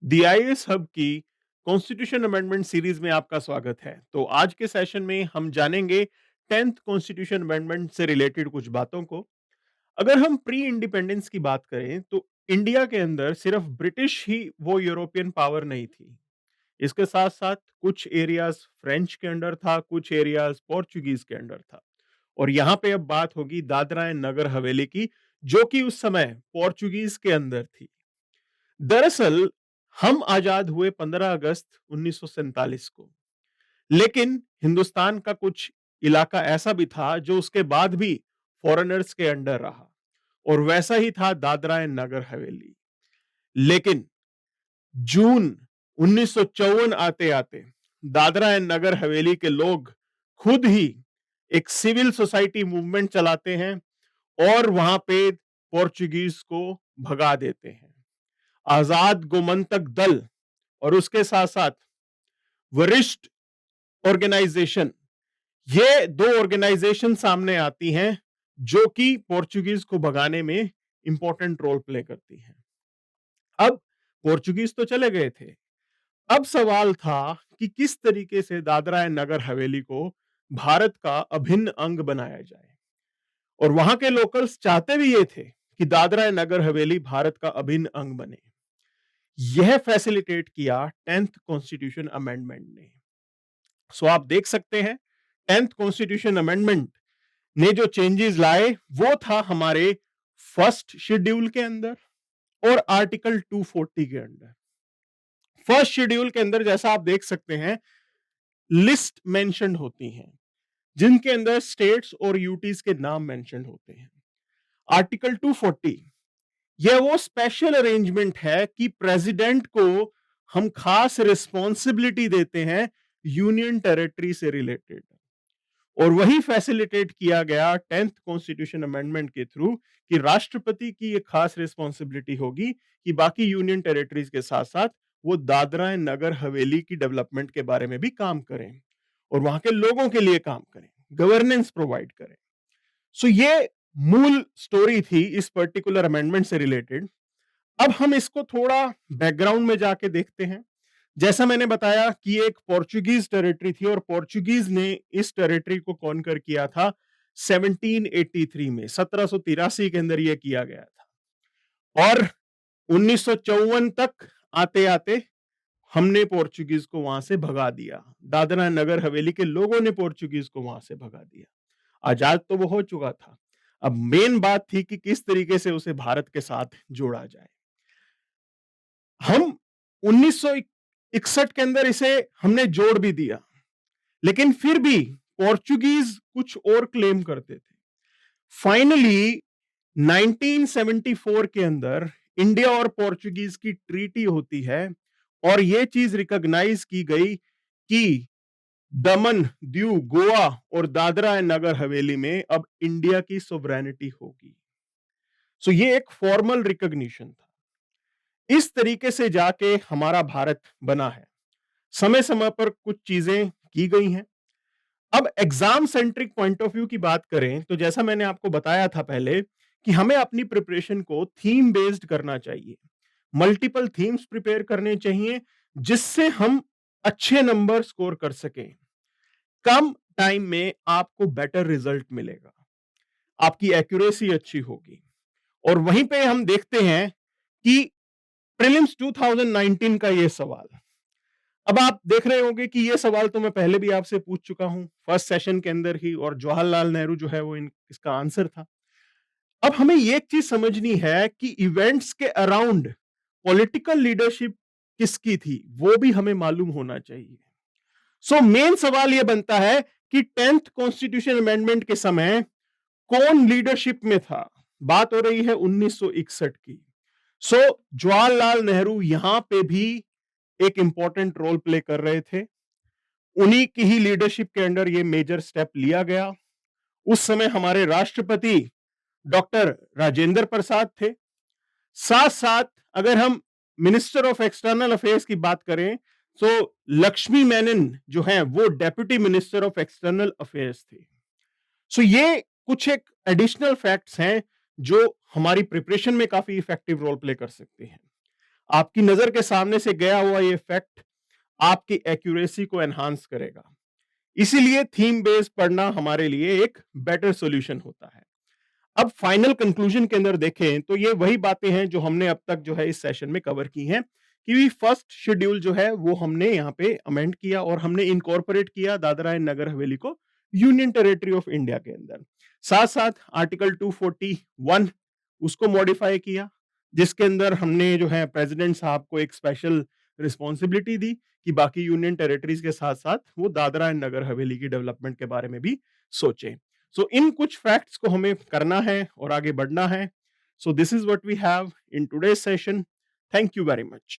DIS hub की constitution amendment series में आपका स्वागत है। तो आज के सेशन में हम जानेंगे 10th कॉन्स्टिट्यूशन अमेंडमेंट से रिलेटेड कुछ बातों को। अगर हम प्री इंडिपेंडेंस की बात करें तो इंडिया के अंदर सिर्फ ब्रिटिश ही वो यूरोपियन पावर नहीं थी। इसके साथ-साथ कुछ एरियाज फ्रेंच के अंडर था, कुछ एरियाज पोर्चुगीज के अंडर था। और यहाँ पे अब बात होगी दादरा एंड नगर हवेली की, जो कि उस समय पोर्चुगीज के अंदर थी। दरअसल हम आजाद हुए 15 अगस्त 1947 को, लेकिन हिंदुस्तान का कुछ इलाका ऐसा भी था जो उसके बाद भी फॉरेनर्स के अंडर रहा, और वैसा ही था दादरा एंड नगर हवेली। लेकिन जून 1954 आते-आते दादरा एंड नगर हवेली के लोग खुद ही एक सिविल सोसाइटी मूवमेंट चलाते हैं और वहां पे पोर्चुगीज को भगा देते हैं। आजाद गोमंतक दल और उसके साथ-साथ वरिष्ठ ऑर्गेनाइजेशन, ये दो ऑर्गेनाइजेशन सामने आती हैं जो कि पोर्चुगीज को भगाने में इंपॉर्टेंट रोल प्ले करती हैं। अब पोर्चुगीज तो चले गए थे। अब सवाल था कि किस तरीके से दादरा एंड नगर हवेली को भारत का अभिन्न अंग बनाया जाए, और वहां के लोकल्स चाहते भी ये थे कि दादरा एंड नगर हवेली भारत का अभिन्न अंग बने। यह फैसिलिटेट किया 10th कॉन्स्टिट्यूशन अमेंडमेंट ने। सो आप देख सकते हैं 10th कॉन्स्टिट्यूशन अमेंडमेंट ने जो चेंजेस लाए वो था हमारे फर्स्ट शेड्यूल के अंदर और आर्टिकल 240 के अंदर। फर्स्ट शेड्यूल के अंदर जैसा आप देख सकते हैं लिस्ट मेंशन्ड होती हैं जिनके अंदर स्टेट्स और यूटीज के नाम मेंशन्ड होते हैं। आर्टिकल 240 यह वो स्पेशल अरेंजमेंट है कि प्रेसिडेंट को हम खास रिस्पॉन्सिबिलिटी देते हैं यूनियन टेरिटरी से रिलेटेड, और वही फैसिलिटेट किया गया 10th कॉन्स्टिट्यूशन अमेंडमेंट के थ्रू कि राष्ट्रपति की एक खास रिस्पॉन्सिबिलिटी होगी कि बाकी यूनियन टेरिटरीज के साथ साथ वो दादरा एंड नगर हवेली की डेवलपमेंट के बारे में भी काम करें और वहां के लोगों के लिए काम करें, गवर्नेंस प्रोवाइड करें। सो ये मूल स्टोरी थी इस पर्टिकुलर अमेंडमेंट से रिलेटेड। अब हम इसको थोड़ा बैकग्राउंड में जाके देखते हैं। जैसा मैंने बताया कि एक पोर्चुगीज टेरिटरी थी और पोर्चुगीज ने इस टेरिटरी को कॉन्कर किया था 1783 में, 1783 के अंदर यह किया गया था, और 1954 तक आते आते हमने पोर्चुगीज को वहां से भगा दिया। दादरा नगर हवेली के लोगों ने पोर्चुगीज को वहां से भगा दिया। आजाद तो वो हो चुका था, अब मेन बात थी कि किस तरीके से उसे भारत के साथ जोड़ा जाए। हम 1961 के अंदर इसे हमने जोड़ भी दिया, लेकिन फिर भी पोर्चुगीज कुछ और क्लेम करते थे। फाइनली 1974 के अंदर इंडिया और पोर्चुगीज की ट्रीटी होती है और यह चीज रिकॉग्नाइज की गई कि दमन, दीव, गोवा और दादरा एंड नगर हवेली में अब इंडिया की सोवरेनिटी होगी। सो ये एक फॉर्मल रिकॉग्निशन था। इस तरीके से जाके हमारा भारत बना है। समय समय पर कुछ चीजें की गई हैं। अब exam centric point of view की बात करें तो जैसा मैंने आपको बताया था पहले कि हमें अपनी प्रिपरेशन को थीम बेस्ड करना चाहिए। मल्टीपल थीम्स प्रिपेयर करने चाहिए जिससे हम अच्छे नंबर स्कोर कर सकें। कम टाइम में आपको बेटर रिजल्ट मिलेगा, आपकी एक्यूरेसी अच्छी होगी। और वहीं पे हम देखते हैं कि प्रीलिम्स 2019 का ये सवाल, अब आप देख रहे होंगे कि ये सवाल तो मैं पहले भी आपसे पूछ चुका हूं फर्स्ट सेशन के अंदर ही, और जवाहरलाल नेहरू जो है वो इसका आंसर था। अब हमें ये एक चीज समझनी है कि इवेंट्स के अराउंड पॉलिटिकल लीडरशिप किसकी थी वो भी हमें मालूम होना चाहिए। सो मेन सवाल यह बनता है कि 10th कॉन्स्टिट्यूशन अमेंडमेंट के समय कौन लीडरशिप में था। बात हो रही है 1961 की। सो जवाहरलाल नेहरू यहां पे भी एक इंपॉर्टेंट रोल प्ले कर रहे थे। उन्हीं की ही लीडरशिप के अंडर ये मेजर स्टेप लिया गया। उस समय हमारे राष्ट्रपति डॉक्टर राजेंद्र प्रसाद थे। साथ साथ अगर हम मिनिस्टर ऑफ एक्सटर्नल अफेयर्स की बात करें तो लक्ष्मी मेनन जो है वो deputy minister of external affairs थे। सो ये कुछ एक एडिशनल फैक्ट्स हैं जो हमारी प्रिपरेशन में काफी इफेक्टिव रोल प्ले कर सकते हैं। आपकी नज़र के सामने से गया हुआ ये फैक्ट आपकी एक्यूरेसी को एनहांस करेगा। इसीलिए थीम बेस्ड पढ़ना हमारे लिए एक बेटर सॉल्यूशन होता है। अब फाइनल कंक्लूजन के अंदर देखें तो ये वही बातें हैं जो हमने अब तक जो है इस सेशन में कवर की हैं कि फर्स्ट शेड्यूल जो है वो हमने यहाँ पे अमेंड किया और हमने इनकॉर्पोरेट किया दादरा एंड नगर हवेली को यूनियन टेरिटरी ऑफ इंडिया के अंदर। साथ साथ आर्टिकल 241 उसको मॉडिफाई किया, जिसके अंदर हमने जो है प्रेसिडेंट साहब को एक स्पेशल रिस्पॉन्सिबिलिटी दी कि बाकी यूनियन टेरिटरीज के साथ साथ वो दादरा एंड नगर हवेली की डेवलपमेंट के बारे में भी सोचें। सो इन कुछ फैक्ट्स को हमें करना है और आगे बढ़ना है। So this is what we have in today's session. Thank you very much.